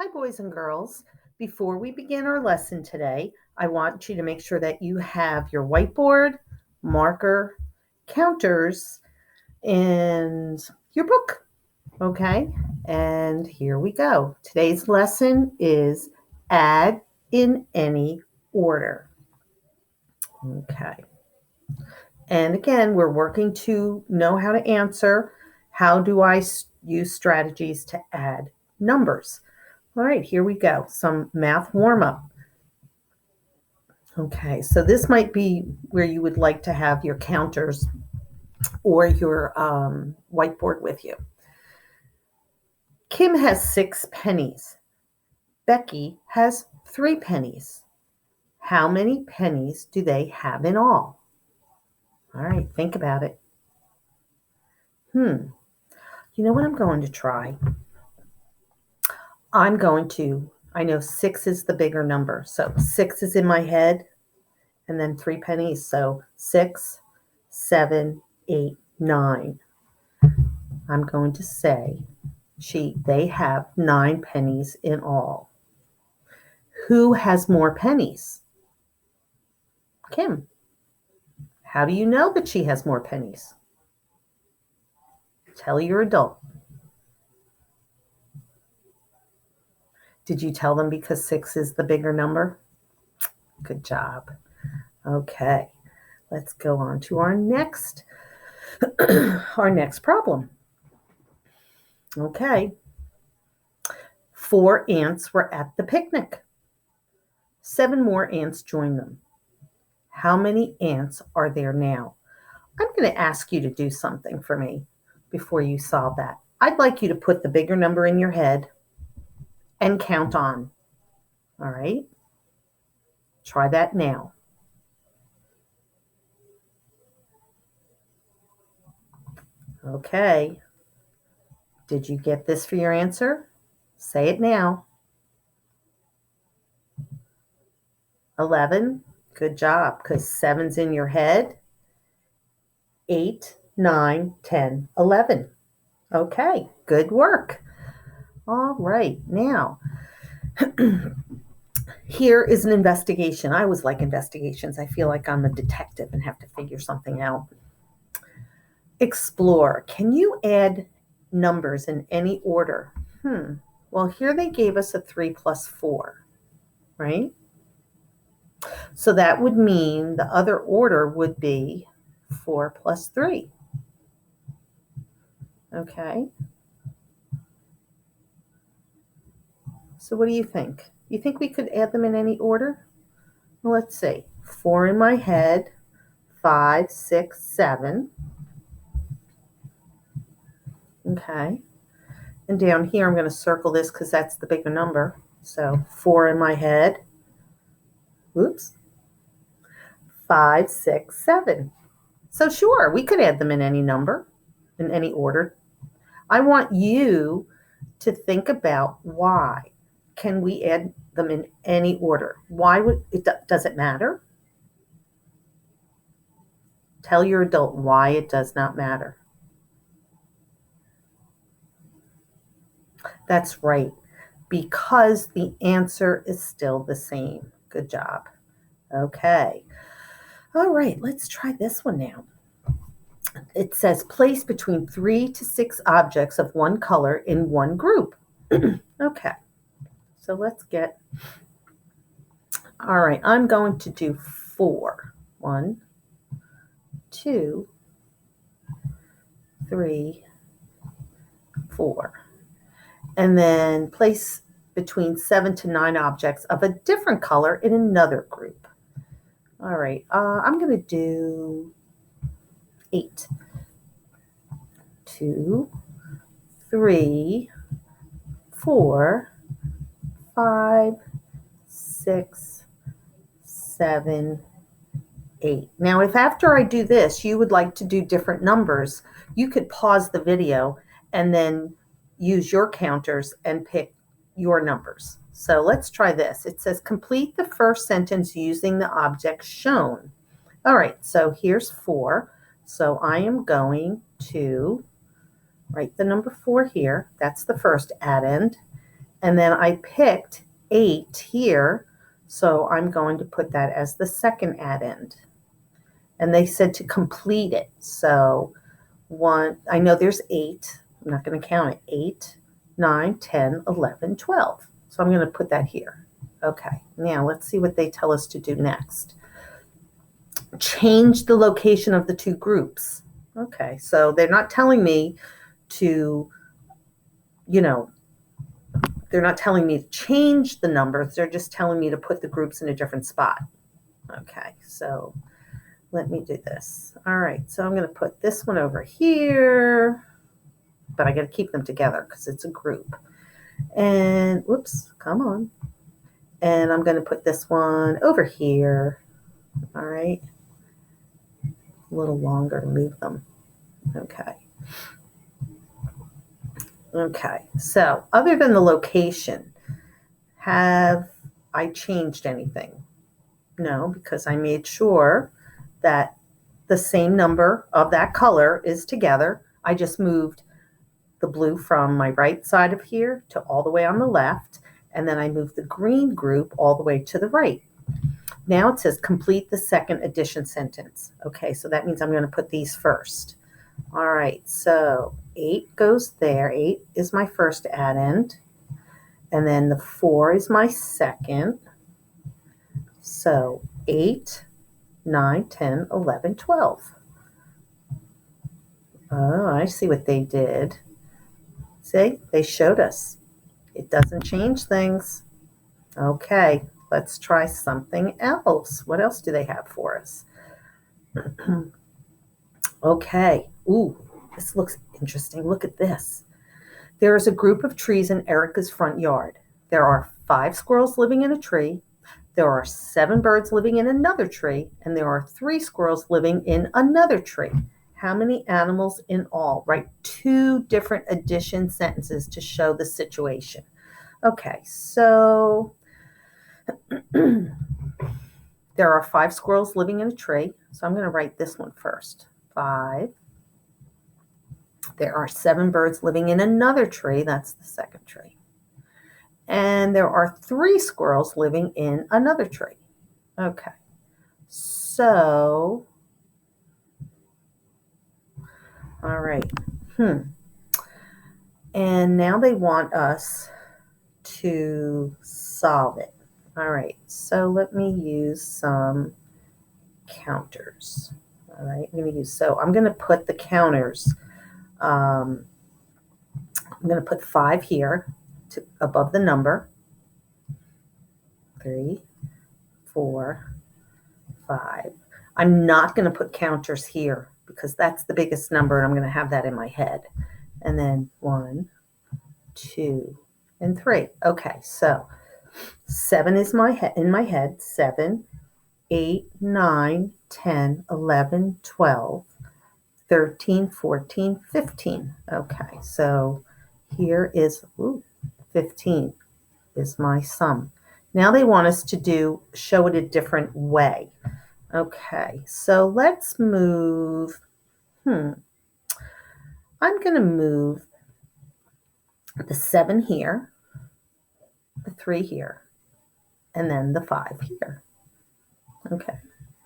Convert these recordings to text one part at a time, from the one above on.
Hi, boys and girls. Before we begin our lesson today, I want you to make sure that you have your whiteboard, marker, counters, and your book. Okay? And here we go. Today's lesson is add in any order. Okay. And again, we're working to know how to answer. How do I use strategies to add numbers? All right, here we go. Some math warm up. Okay, so this might be where you would like to have your counters or your whiteboard with you. Kim has 6 pennies. Becky has 3 pennies. How many pennies do they have in all? All right, think about it. You know what I'm going to try? I know 6 is the bigger number. So 6 is in my head and then 3 pennies. So 6, 7, 8, 9. I'm going to say they have 9 pennies in all. Who has more pennies? Kim. How do you know that she has more pennies? Tell your adult. Did you tell them because 6 is the bigger number? Good job. Okay, let's go on to our next problem. Okay. 4 ants were at the picnic. 7 more ants joined them. How many ants are there now? I'm going to ask you to do something for me before you solve that. I'd like you to put the bigger number in your head and count on. All right? Try that now. Okay. Did you get this for your answer? Say it now. 11. Good job, because 7's in your head. 8, 9, 10, 11. Okay, good work. All right, now, here is an investigation. I always like investigations. I feel like I'm a detective and have to figure something out. Explore. Can you add numbers in any order? Well, here they gave us a 3 plus 4, right? So that would mean the other order would be 4 plus 3. Okay. So what do you think? You think we could add them in any order? Well, let's see. 4 in my head, 5, 6, 7. Okay. And down here, I'm going to circle this because that's the bigger number. So 4 in my head. Oops. 5, 6, 7. So sure, we could add them in any number, in any order. I want you to think about why. Can we add them in any order? Why does it matter? Tell your adult why it does not matter. That's right, because the answer is still the same. Good job. Okay. All right, let's try this one now. It says place between 3 to 6 objects of one color in one group. Okay, so let's get, all right, I'm going to do 4. 1, 2, 3, 4. And then place between 7 to 9 objects of a different color in another group. All right, I'm going to do 8. 2, 3, 4, 5, 6, 7, 8. Now, if after I do this, you would like to do different numbers, you could pause the video and then use your counters and pick your numbers. So let's try this. It says complete the first sentence using the objects shown. All right, so here's 4. So I am going to write the number 4 here. That's the first addend. And then I picked 8 here, so I'm going to put that as the second addend. And they said to complete it. So I know there's 8. I'm not going to count it. 8, 9, 10, 11, 12. So I'm going to put that here. Okay, now let's see what they tell us to do next. Change the location of the two groups. Okay, so they're not telling me to, they're not telling me to change the numbers. They're just telling me to put the groups in a different spot. Okay, so let me do this. All right, so I'm going to put this one over here, but I got to keep them together because it's a group. And whoops, come on. And I'm going to put this one over here. All right, a little longer to move them. Okay. Okay, so other than the location, have I changed anything? No, because I made sure that the same number of that color is together. I just moved the blue from my right side of here to all the way on the left, and then I moved the green group all the way to the right. Now it says complete the second addition sentence. Okay, so that means I'm going to put these first. All right, so 8 goes there. 8 is my first addend, and then the 4 is my second. So 8, 9, 10, 11, 12. Oh, I see what they did. See, they showed us. It doesn't change things. Okay, let's try something else. What else do they have for us? Okay. Ooh, this looks interesting. Look at this. There is a group of trees in Erica's front yard. There are 5 squirrels living in a tree. There are 7 birds living in another tree, and there are 3 squirrels living in another tree. How many animals in all? Write 2 different addition sentences to show the situation. Okay, so there are 5 squirrels living in a tree. So I'm going to write this one first. 5. There are 7 birds living in another tree. That's the second tree. And there are 3 squirrels living in another tree. Okay. So, all right. And now they want us to solve it. All right. So let me use some counters. All right. I'm going to put the counters. I'm going to put 5 here above the number. 3, 4, 5. I'm not going to put counters here because that's the biggest number and I'm going to have that in my head. And then 1, 2, and 3. Okay, so 7 is in my head. 7, 8, 9, 10, 11, 12, 13, 14, 15. Okay, so here is 15 is my sum. Now they want us to show it a different way. Okay, so let's move. I'm going to move the 7 here, the 3 here, and then the 5 here. Okay,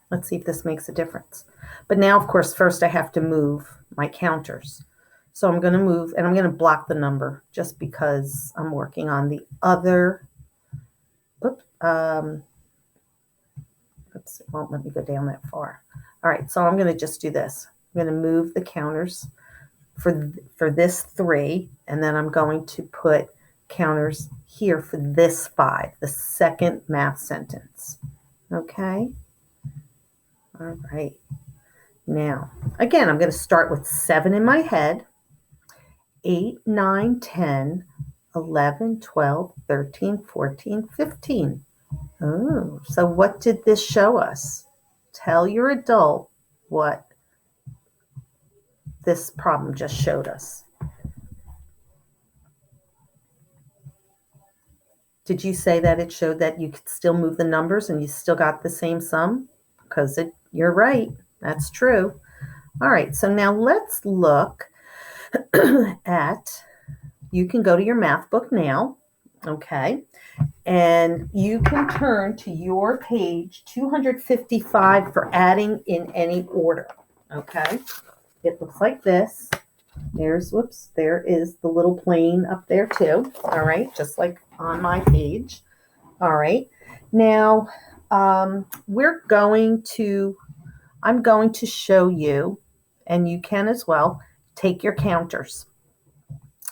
let's see if this makes a difference. But now, of course, first I have to move my counters. So I'm going to move, and I'm going to block the number just because I'm working on the other. Oops, it won't let me go down that far. All right, so I'm going to just do this. I'm going to move the counters for this 3, and then I'm going to put counters here for this 5, the second math sentence. Okay? All right. Now, again, I'm going to start with 7 in my head. 8, 9, 10, 11, 12, 13, 14, 15. Oh, so what did this show us? Tell your adult what this problem just showed us. Did you say that it showed that you could still move the numbers and you still got the same sum? Because you're right. That's true. All right, so now let's look at, you can go to your math book now, Okay. And you can turn to your page 255 for adding in any order. Okay. It looks like this. There is the little plane up there too. All right. Just like on my page. All right. Now, I'm going to show you, and you can as well, take your counters,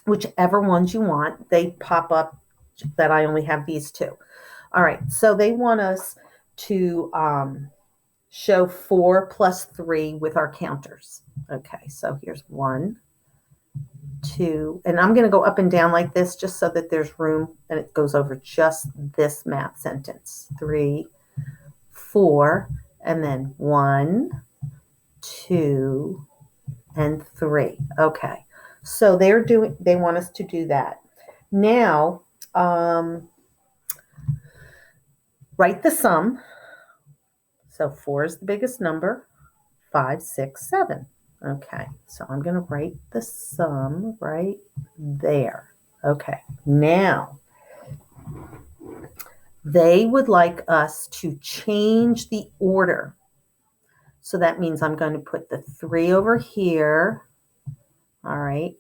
whichever ones you want. They pop up that I only have these two. All right, so they want us to show 4 plus 3 with our counters. Okay, so here's 1, 2, and I'm going to go up and down like this just so that there's room and it goes over just this math sentence. 3, 4, and then 1, 2, and 3. Okay, so they want us to do that. Now, write the sum. So 4 is the biggest number, 5, 6, 7. Okay, so I'm going to write the sum right there. Okay, now they would like us to change the order. So that means I'm going to put the 3 over here, all right,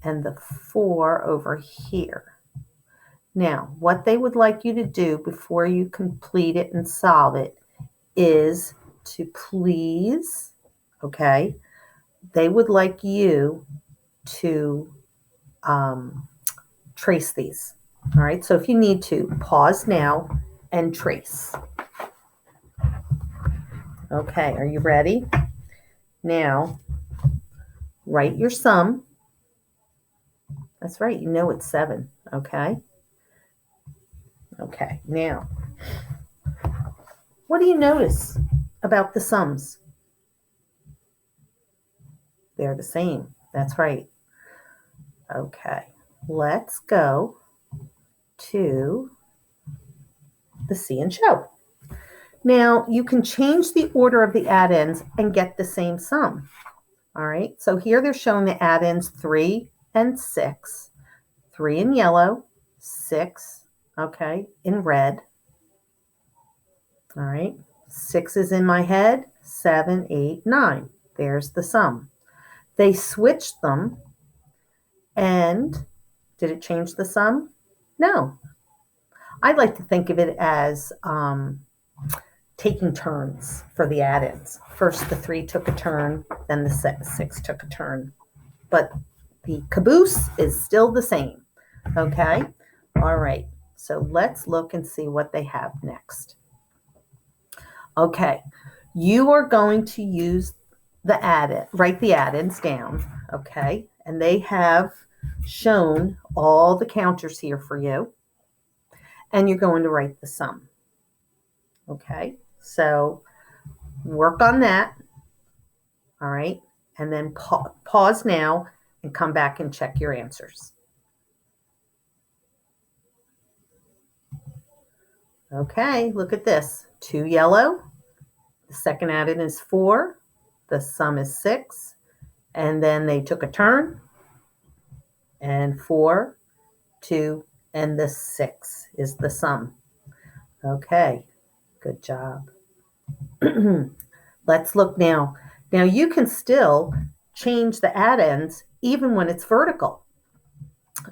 and the 4 over here. Now, what they would like you to do before you complete it and solve it is to please, okay, they would like you to trace these. All right, so if you need to, pause now and trace. Okay, are you ready? Now, write your sum. That's right, you know it's 7, okay? Okay, now, what do you notice about the sums? They're the same. That's right. Okay, let's go to the see and show. Now, you can change the order of the add-ins and get the same sum. All right, so here they're showing the add-ins 3 and 6. 3 in yellow, 6, okay, in red. All right, 6 is in my head, 7, 8, 9. There's the sum. They switched them, and did it change the sum? No. I like to think of it as taking turns for the add-ins. First, the 3 took a turn, then the 6 took a turn. But the caboose is still the same. Okay? All right. So let's look and see what they have next. Okay. You are going to use the add-in, write the add-ins down. Okay? And they have shown all the counters here for you. And you're going to write the sum. Okay? So work on that. All right? And then pause now and come back and check your answers. Okay, look at this. 2 yellow. The second add-in is 4. The sum is 6. And then they took a turn. And 4, 2, and the 6 is the sum. Okay, good job. Let's look now. Now you can still change the add-ins even when it's vertical.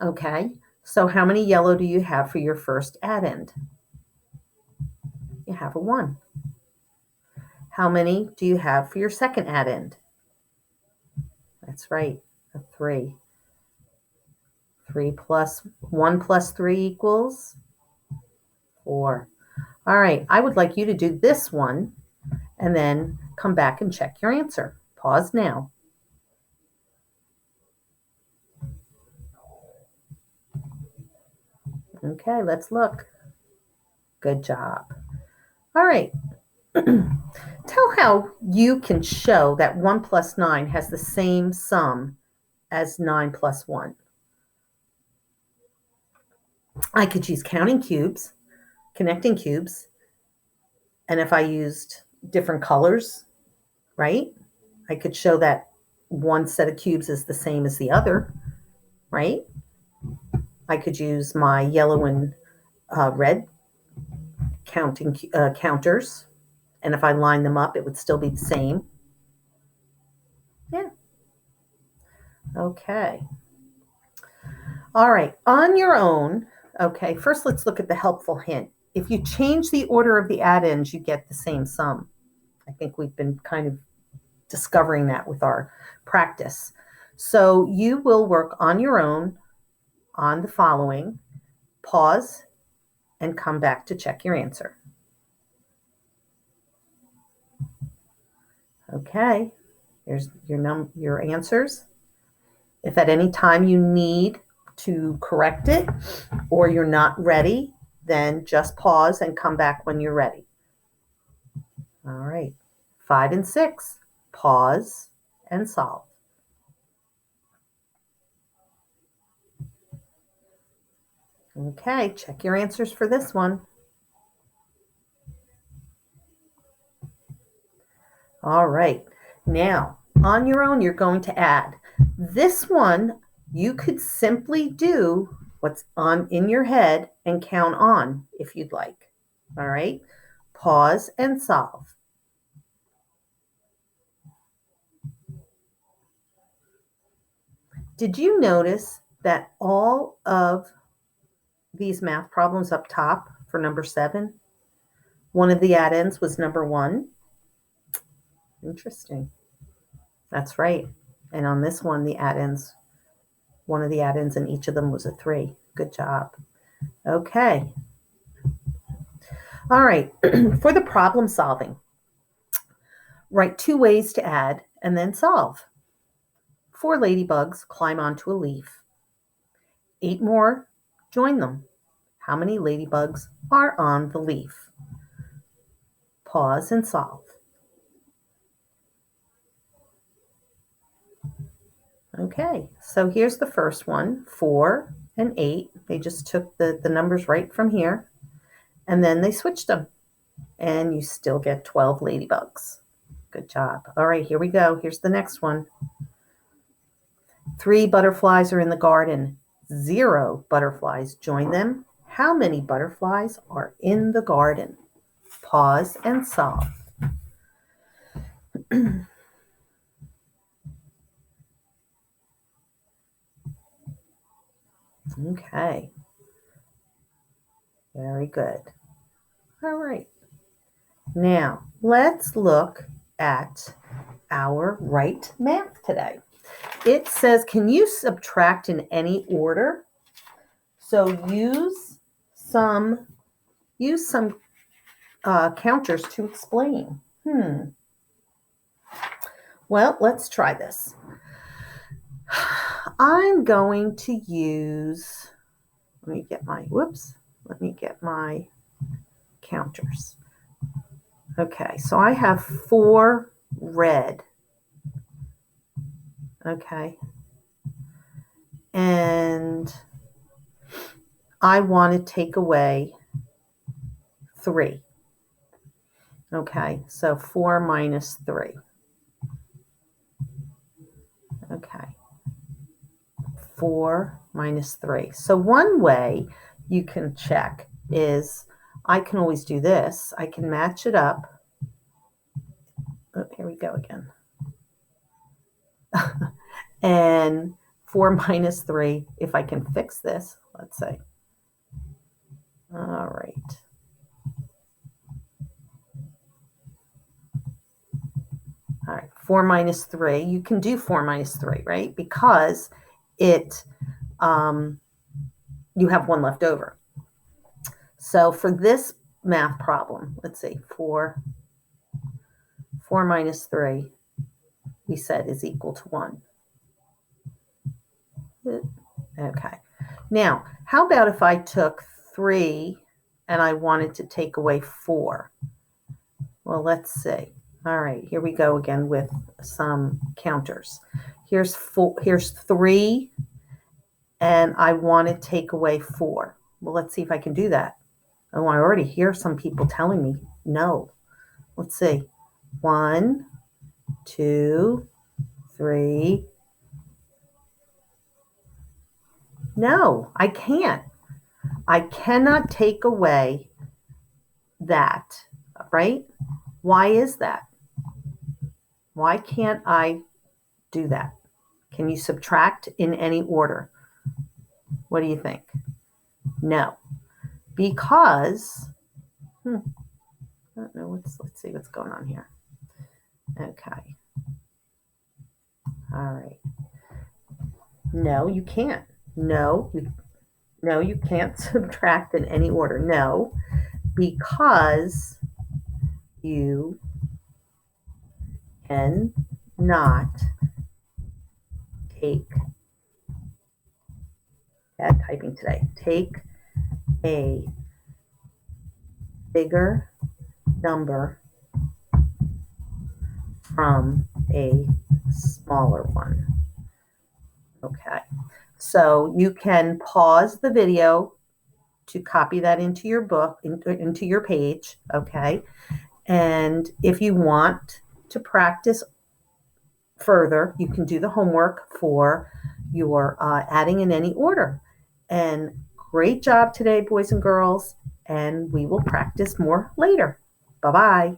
Okay, so how many yellow do you have for your first add-in? You have a 1. How many do you have for your second add-in? That's right, a 3. 1 plus 3 equals 4. All right, I would like you to do this one and then come back and check your answer. Pause now. Okay, let's look. Good job. All right. Tell how you can show that 1 plus 9 has the same sum as 9 plus 1. I could use counting cubes, connecting cubes, and if I used different colors, right, I could show that one set of cubes is the same as the other, right? I could use my yellow and red counters. And if I line them up, it would still be the same. Yeah. Okay. All right. On your own, okay, first let's look at the helpful hint. If you change the order of the addends, you get the same sum. I think we've been kind of discovering that with our practice. So you will work on your own on the following, pause, and come back to check your answer. Okay, here's your answers. If at any time you need to correct it or you're not ready, then just pause and come back when you're ready. All right, 5 and 6, pause and solve. Okay, check your answers for this one. All right, now on your own, you're going to add. This one, you could simply do what's on in your head and count on if you'd like. All right, pause and solve. Did you notice that all of these math problems up top for number 7, one of the addends was number 1? Interesting. That's right. And on this one, the addends, one of the addends in each of them was a 3. Good job. Okay. All right. For the problem solving, write 2 ways to add and then solve. 4 ladybugs climb onto a leaf. 8 more join them. How many ladybugs are on the leaf? Pause and solve. Okay, so here's the first one, 4 and 8. They just took the numbers right from here, and then they switched them, and you still get 12 ladybugs. Good job. All right, here we go. Here's the next one. 3 butterflies are in the garden. 0 butterflies join them. How many butterflies are in the garden? Pause and solve. Okay. Very good. All right. Now, let's look at our right math today. It says, can you subtract in any order? So use some counters to explain. Well, let's try this. I'm going to use, let me get my counters. Okay, so I have 4 red. Okay. And I want to take away 3. Okay, so 4 minus 3. Okay. 4 minus 3. So one way you can check is I can always do this. I can match it up. Oh, here we go again. And 4 minus 3, if I can fix this, let's say. All right. All right, 4 minus 3. You can do 4 minus 3, right? Because it, you have 1 left over. So for this math problem, let's see, 4 minus 3, we said is equal to 1. Okay. Now, how about if I took 3 and I wanted to take away 4? Well, let's see. All right, here we go again with some counters. Here's 3, and I want to take away 4. Well, let's see if I can do that. Oh, I already hear some people telling me no. Let's see. 1, 2, 3. No, I can't. I cannot take away that, right? Why is that? Why can't I do that? Can you subtract in any order? What do you think? No, because I don't know. Let's see what's going on here. Okay. All right. No, you can't. No, you can't subtract in any order. No, because you cannot take, bad typing today, take a bigger number from a smaller one. Okay, so you can pause the video to copy that into your book, into your page, okay? And if you want to practice further, you can do the homework for your adding in any order. And great job today, boys and girls, and we will practice more later. Bye-bye.